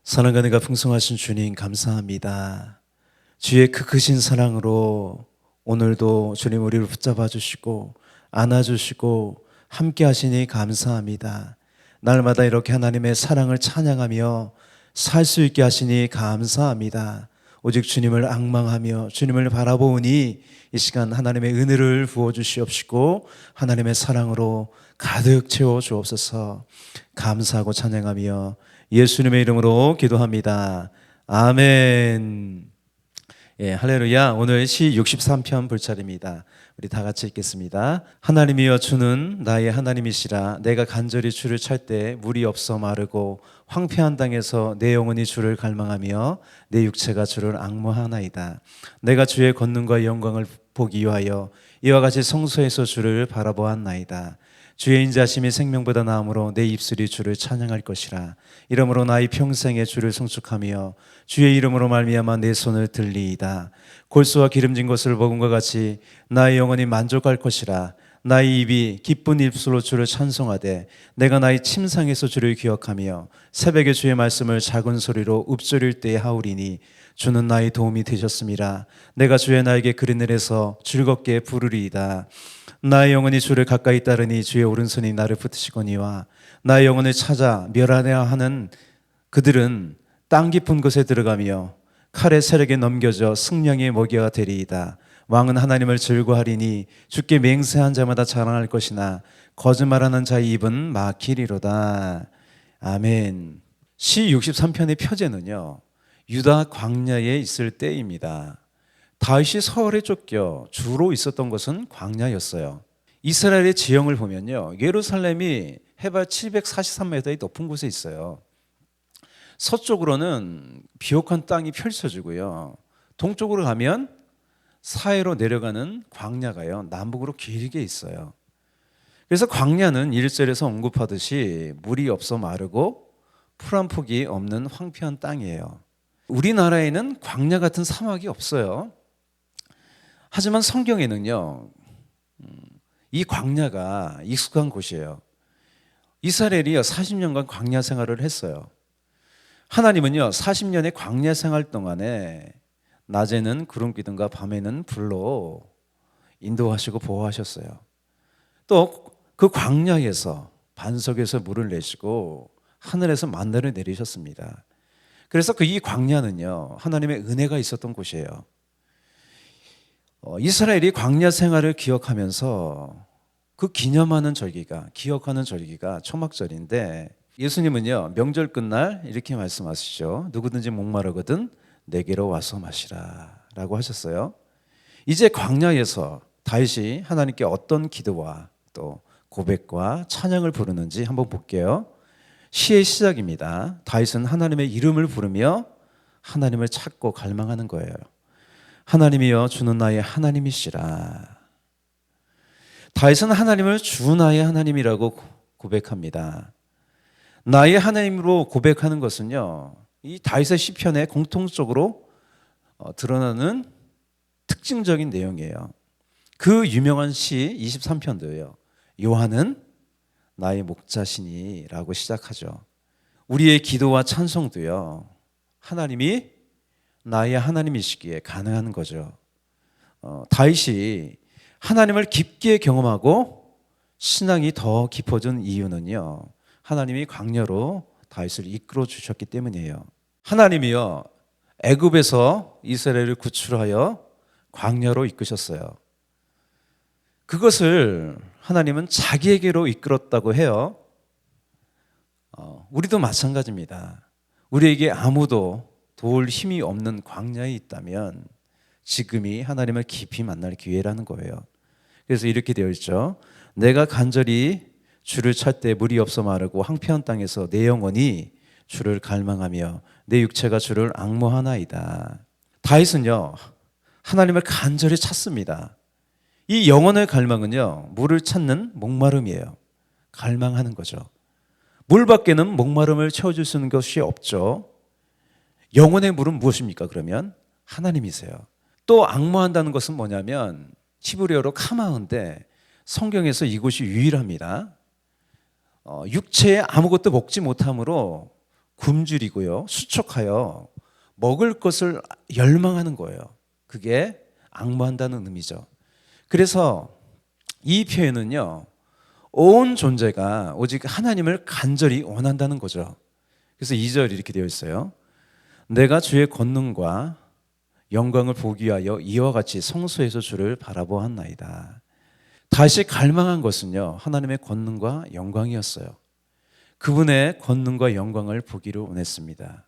사랑과 은혜가 풍성하신 주님 감사합니다. 주의 그 크신 사랑으로 오늘도 주님 우리를 붙잡아 주시고 안아주시고 함께 하시니 감사합니다. 날마다 이렇게 하나님의 사랑을 찬양하며 살 수 있게 하시니 감사합니다. 오직 주님을 앙망하며 주님을 바라보니 이 시간 하나님의 은혜를 부어주시옵시고 하나님의 사랑으로 가득 채워 주옵소서. 감사하고 찬양하며 예수님의 이름으로 기도합니다. 아멘. 예, 할렐루야. 오늘 시 63편 볼 차례입니다. 우리 다 같이 읽겠습니다. 하나님이여 주는 나의 하나님이시라. 내가 간절히 주를 찰 때 물이 없어 마르고 황폐한 땅에서 내 영혼이 주를 갈망하며 내 육체가 주를 앙모하나이다. 내가 주의 권능과 영광을 보기 위하여 이와 같이 성소에서 주를 바라보았나이다. 주의 인자심이 생명보다 나음으로 내 입술이 주를 찬양할 것이라. 이러므로 나의 평생에 주를 송축하며 주의 이름으로 말미암아 내 손을 들리이다. 골수와 기름진 것을 먹음과 같이 나의 영혼이 만족할 것이라. 나의 입이 기쁜 입술로 주를 찬송하되 내가 나의 침상에서 주를 기억하며 새벽에 주의 말씀을 작은 소리로 읊조릴 때에 하오리니 주는 나의 도움이 되셨음이라. 내가 주의 나에게 그리늘에서 즐겁게 부르리이다. 나의 영혼이 주를 가까이 따르니 주의 오른손이 나를 붙으시거니와 나의 영혼을 찾아 멸하려 하는 그들은 땅 깊은 곳에 들어가며 칼의 세력에 넘겨져 승령의 먹이가 되리이다. 왕은 하나님을 즐거하리니 주께 맹세한 자마다 자랑할 것이나 거짓말하는 자의 입은 막히리로다. 아멘. 시 63편의 표제는요, 유다 광야에 있을 때입니다. 다윗이 서울에 쫓겨 주로 있었던 것은 광야였어요. 이스라엘의 지형을 보면요, 예루살렘이 해발 743m의 높은 곳에 있어요. 서쪽으로는 비옥한 땅이 펼쳐지고요, 동쪽으로 가면 사해로 내려가는 광야가요, 남북으로 길게 있어요. 그래서 광야는 1절에서 언급하듯이 물이 없어 마르고 풀 한 폭이 없는 황폐한 땅이에요. 우리나라에는 광야 같은 사막이 없어요. 하지만 성경에는요, 이 광야가 익숙한 곳이에요. 이스라엘이 40년간 광야 생활을 했어요. 하나님은요, 40년의 광야 생활 동안에 낮에는 구름 기둥과 밤에는 불로 인도하시고 보호하셨어요. 또 그 광야에서 반석에서 물을 내시고 하늘에서 만나를 내리셨습니다. 그래서 그 이 광야는요, 하나님의 은혜가 있었던 곳이에요. 이스라엘이 광야 생활을 기억하면서 그 기념하는 절기가, 기억하는 절기가 초막절인데, 예수님은요, 명절 끝날 이렇게 말씀하시죠. 누구든지 목마르거든 내게로 와서 마시라 라고 하셨어요. 이제 광야에서 다윗이 하나님께 어떤 기도와 또 고백과 찬양을 부르는지 한번 볼게요. 시의 시작입니다. 다윗은 하나님의 이름을 부르며 하나님을 찾고 갈망하는 거예요. 하나님이여 주는 나의 하나님이시라. 다윗은 하나님을 주 나의 하나님이라고 고백합니다. 나의 하나님으로 고백하는 것은요, 이 다윗의 시편에 공통적으로 드러나는 특징적인 내용이에요. 그 유명한 시 23편도요, 요한은 나의 목자시니 라고 시작하죠. 우리의 기도와 찬송도요, 하나님이 나의 하나님이시기에 가능한 거죠. 다윗이 하나님을 깊게 경험하고 신앙이 더 깊어진 이유는요, 하나님이 광야로 다윗을 이끌어 주셨기 때문이에요. 하나님이요, 애굽에서 이스라엘을 구출하여 광야로 이끄셨어요. 그것을 하나님은 자기에게로 이끌었다고 해요. 우리도 마찬가지입니다. 우리에게 아무도 도울 힘이 없는 광야에 있다면 지금이 하나님을 깊이 만날 기회라는 거예요. 그래서 이렇게 되어 있죠. 내가 간절히 주를 찾 때 물이 없어 마르고 황폐한 땅에서 내 영혼이 주를 갈망하며 내 육체가 주를 앙모하나이다. 다윗은요, 하나님을 간절히 찾습니다. 이 영혼의 갈망은요, 물을 찾는 목마름이에요. 갈망하는 거죠. 물밖에는 목마름을 채워줄 수 있는 것이 없죠. 영혼의 물은 무엇입니까? 그러면 하나님이세요. 또 앙모한다는 것은 뭐냐면 히브리어로 카마은데 성경에서 이곳이 유일합니다. 육체에 아무것도 먹지 못함으로 굶주리고요, 수척하여 먹을 것을 열망하는 거예요. 그게 앙모한다는 의미죠. 그래서 이 표현은요, 온 존재가 오직 하나님을 간절히 원한다는 거죠. 그래서 2절 이렇게 되어 있어요. 내가 주의 권능과 영광을 보기 위하여 이와 같이 성소에서 주를 바라보았나이다. 다시 갈망한 것은요, 하나님의 권능과 영광이었어요. 그분의 권능과 영광을 보기를 원했습니다.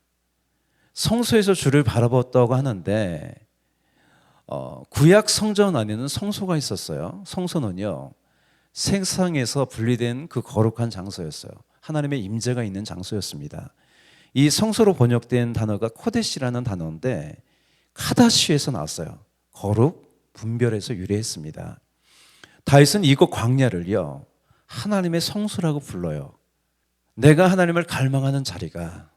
성소에서 주를 바라봤다고 하는데 구약 성전 안에는 성소가 있었어요. 성소는요, 세상에서 분리된 그 거룩한 장소였어요. 하나님의 임재가 있는 장소였습니다. 이 성소로 번역된 단어가 코데시라는 단어인데 카다시에서 나왔어요. 거룩, 분별에서 유래했습니다. 다윗은 이곳 광야를요, 하나님의 성소라고 불러요. 내가 하나님을 갈망하는 자리가,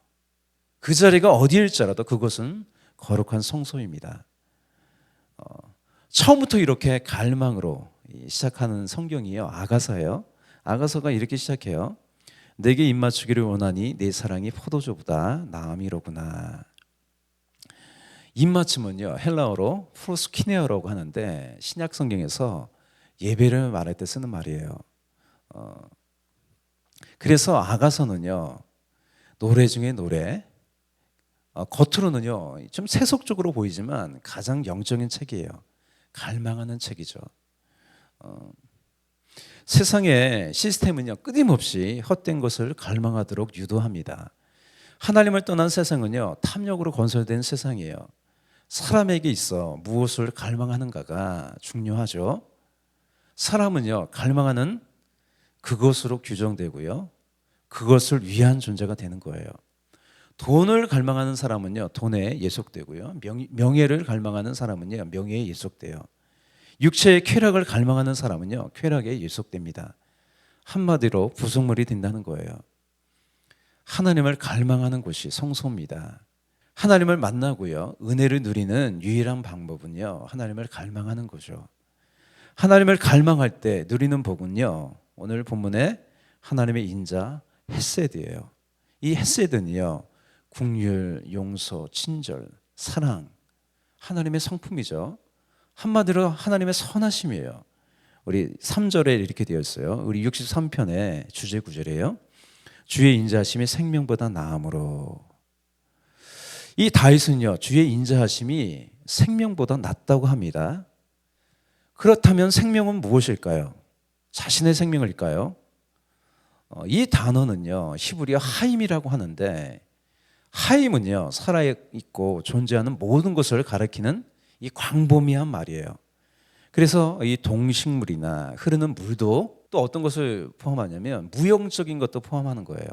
그 자리가 어디일지라도 그곳은 거룩한 성소입니다. 처음부터 이렇게 갈망으로 시작하는 성경이요, 아가서예요. 아가서가 이렇게 시작해요. 내게 입맞추기를 원하니 내 사랑이 포도주보다 나음이로구나. 입맞춤은요, 헬라어로 프로스키네어라고 하는데 신약 성경에서 예배를 말할 때 쓰는 말이에요. 그래서 아가서는요, 노래 중에 노래, 겉으로는요 좀 세속적으로 보이지만 가장 영적인 책이에요. 갈망하는 책이죠. 세상의 시스템은요, 끊임없이 헛된 것을 갈망하도록 유도합니다. 하나님을 떠난 세상은요, 탐욕으로 건설된 세상이에요. 사람에게 있어 무엇을 갈망하는가가 중요하죠. 사람은요, 갈망하는 그것으로 규정되고요, 그것을 위한 존재가 되는 거예요. 돈을 갈망하는 사람은요, 돈에 예속되고요, 명예를 갈망하는 사람은요, 명예에 예속돼요. 육체의 쾌락을 갈망하는 사람은요, 쾌락에 예속됩니다. 한마디로 부속물이 된다는 거예요. 하나님을 갈망하는 곳이 성소입니다. 하나님을 만나고요, 은혜를 누리는 유일한 방법은요, 하나님을 갈망하는 거죠. 하나님을 갈망할 때 누리는 복은요, 오늘 본문에 하나님의 인자 헤세드예요. 이 헤세드는요, 긍휼, 용서, 친절, 사랑, 하나님의 성품이죠. 한마디로 하나님의 선하심이에요. 우리 3절에 이렇게 되어 있어요. 우리 63편의 주제 구절이에요. 주의 인자하심이 생명보다 나음으로. 이 다윗은요, 주의 인자하심이 생명보다 낫다고 합니다. 그렇다면 생명은 무엇일까요? 자신의 생명일까요? 이 단어는요, 히브리어 하임이라고 하는데, 하임은요, 살아있고 존재하는 모든 것을 가리키는 이 광범위한 말이에요. 그래서 이 동식물이나 흐르는 물도 또 어떤 것을 포함하냐면 무형적인 것도 포함하는 거예요.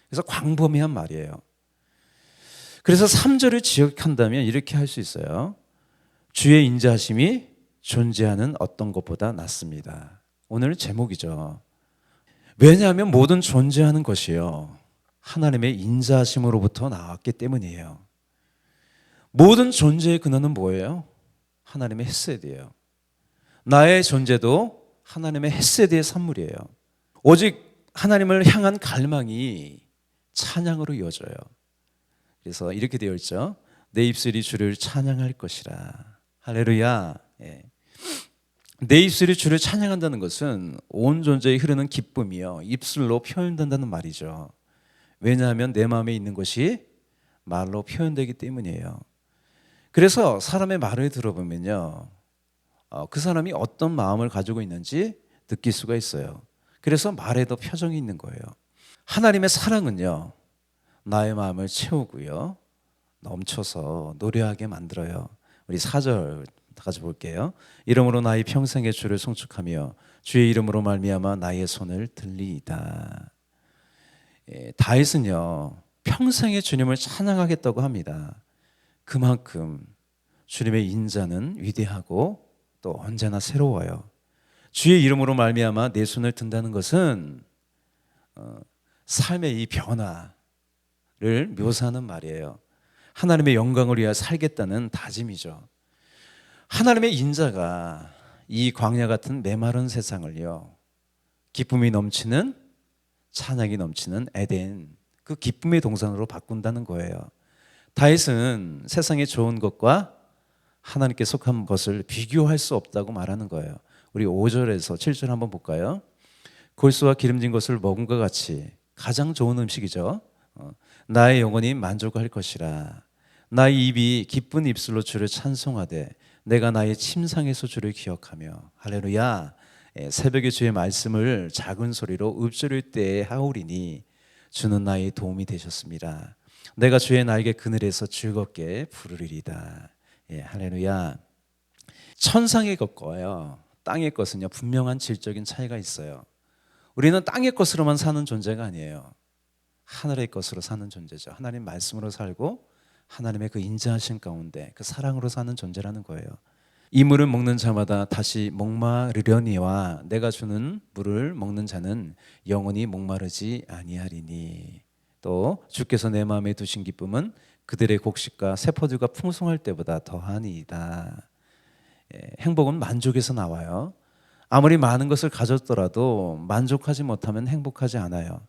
그래서 광범위한 말이에요. 그래서 3절을 지역한다면 이렇게 할 수 있어요. 주의 인자하심이 존재하는 어떤 것보다 낫습니다. 오늘 제목이죠. 왜냐하면 모든 존재하는 것이요, 하나님의 인자하심으로부터 나왔기 때문이에요. 모든 존재의 근원은 뭐예요? 하나님의 헤세드예요. 나의 존재도 하나님의 헤세드의 산물이에요. 오직 하나님을 향한 갈망이 찬양으로 이어져요. 그래서 이렇게 되어 있죠. 내 입술이 주를 찬양할 것이라. 할렐루야. 예. 내 입술이 주를 찬양한다는 것은 온 존재에 흐르는 기쁨이요, 입술로 표현된다는 말이죠. 왜냐하면 내 마음에 있는 것이 말로 표현되기 때문이에요. 그래서 사람의 말을 들어보면요, 그 사람이 어떤 마음을 가지고 있는지 느낄 수가 있어요. 그래서 말에도 표정이 있는 거예요. 하나님의 사랑은요, 나의 마음을 채우고요, 넘쳐서 노래하게 만들어요. 우리 4절 같이 볼게요. 이름으로 나의 평생의 주를 송축하며 주의 이름으로 말미암아 나의 손을 들리이다. 다윗은요, 평생의 주님을 찬양하겠다고 합니다. 그만큼 주님의 인자는 위대하고 또 언제나 새로워요. 주의 이름으로 말미암아 내 손을 든다는 것은 삶의 이 변화를 묘사하는 말이에요. 하나님의 영광을 위하여 살겠다는 다짐이죠. 하나님의 인자가 이 광야 같은 메마른 세상을요, 기쁨이 넘치는, 찬양이 넘치는 에덴, 그 그 기쁨의 동산으로 바꾼다는 거예요. 다윗은 세상의 좋은 것과 하나님께 속한 것을 비교할 수 없다고 말하는 거예요. 우리 5절에서 7절 한번 볼까요? 골수와 기름진 것을 먹음과 같이 가장 좋은 음식이죠. 나의 영혼이 만족할 것이라. 나의 입이 기쁜 입술로 주를 찬송하되 내가 나의 침상에서 주를 기억하며. 할렐루야. 새벽에 주의 말씀을 작은 소리로 읊조릴 때에 하오리니 주는 나의 도움이 되셨습니다. 내가 주의 날개 그늘에서 즐겁게 부르리이다. 할렐루야. 천상의 것과요 땅의 것은요 분명한 질적인 차이가 있어요. 우리는 땅의 것으로만 사는 존재가 아니에요. 하늘의 것으로 사는 존재죠. 하나님 말씀으로 살고 하나님의 그 인자하신 가운데 그 사랑으로 사는 존재라는 거예요. 이 물을 먹는 자마다 다시 목마르려니와 내가 주는 물을 먹는 자는 영원히 목마르지 아니하리니. 또 주께서 내 마음에 두신 기쁨은 그들의 곡식과 새포도가 풍성할 때보다 더하니이다. 행복은 만족에서 나와요. 아무리 많은 것을 가졌더라도 만족하지 못하면 행복하지 않아요.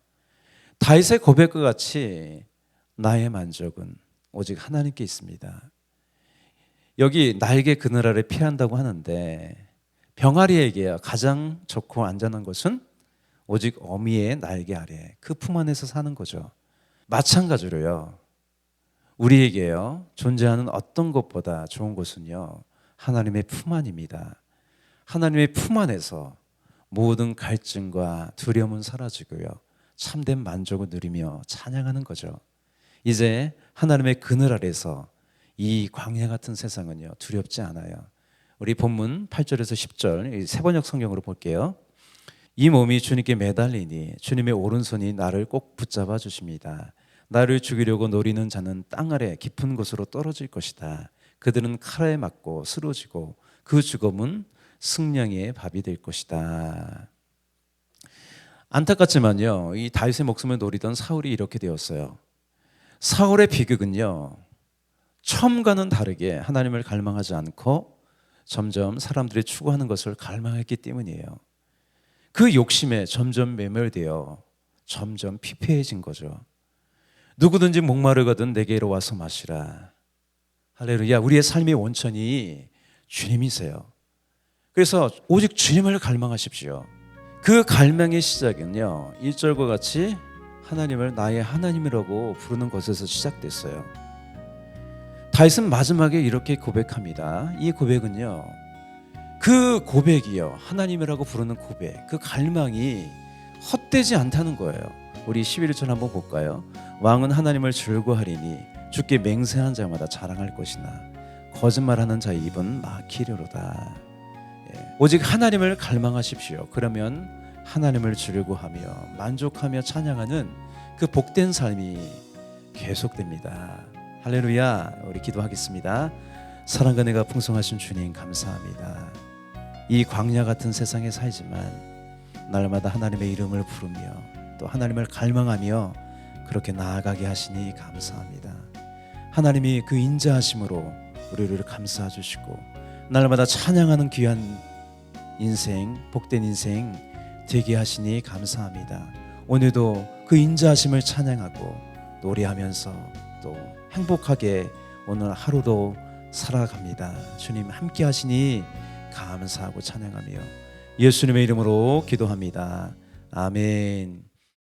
다윗의 고백과 같이 나의 만족은 오직 하나님께 있습니다. 여기 날개 그늘 아래 피한다고 하는데 병아리에게 가장 좋고 안전한 것은 오직 어미의 날개 아래 그 품 안에서 사는 거죠. 마찬가지로요. 우리에게요 존재하는 어떤 것보다 좋은 것은요 하나님의 품 안입니다. 하나님의 품 안에서 모든 갈증과 두려움은 사라지고요 참된 만족을 누리며 찬양하는 거죠. 이제 하나님의 그늘 아래서 이 광야 같은 세상은요 두렵지 않아요. 우리 본문 8절에서 10절 세번역 성경으로 볼게요. 이 몸이 주님께 매달리니 주님의 오른손이 나를 꼭 붙잡아 주십니다. 나를 죽이려고 노리는 자는 땅 아래 깊은 곳으로 떨어질 것이다. 그들은 칼에 맞고 쓰러지고 그 죽음은 승냥이의 밥이 될 것이다. 안타깝지만요 이 다윗의 목숨을 노리던 사울이 이렇게 되었어요. 사울의 비극은요 처음과는 다르게 하나님을 갈망하지 않고 점점 사람들이 추구하는 것을 갈망했기 때문이에요. 그 욕심에 점점 매몰되어 점점 피폐해진 거죠. 누구든지 목마르거든 내게로 와서 마시라. 할렐루야. 우리의 삶의 원천이 주님이세요. 그래서 오직 주님을 갈망하십시오. 그 갈망의 시작은요 1절과 같이 하나님을 나의 하나님이라고 부르는 것에서 시작됐어요. 다윗은 마지막에 이렇게 고백합니다. 이 고백은요 그 고백이요 하나님이라고 부르는 고백, 그 갈망이 헛되지 않다는 거예요. 우리 11절 한번 볼까요? 왕은 하나님을 즐거워하리니 주께 맹세한 자마다 자랑할 것이나 거짓말하는 자의 입은 막히리로다. 오직 하나님을 갈망하십시오. 그러면 하나님을 즐거워하며 만족하며 찬양하는 그 복된 삶이 계속됩니다. 할렐루야. 우리 기도하겠습니다. 사랑과 은혜가 풍성하신 주님 감사합니다. 이 광야 같은 세상에 살지만 날마다 하나님의 이름을 부르며 또 하나님을 갈망하며 그렇게 나아가게 하시니 감사합니다. 하나님이 그 인자하심으로 우리를 감싸 주시고 날마다 찬양하는 귀한 인생, 복된 인생 되게 하시니 감사합니다. 오늘도 그 인자하심을 찬양하고 노래하면서 또 행복하게 오늘 하루도 살아갑니다. 주님 함께 하시니 감사하고 찬양하며 예수님의 이름으로 기도합니다. 아멘.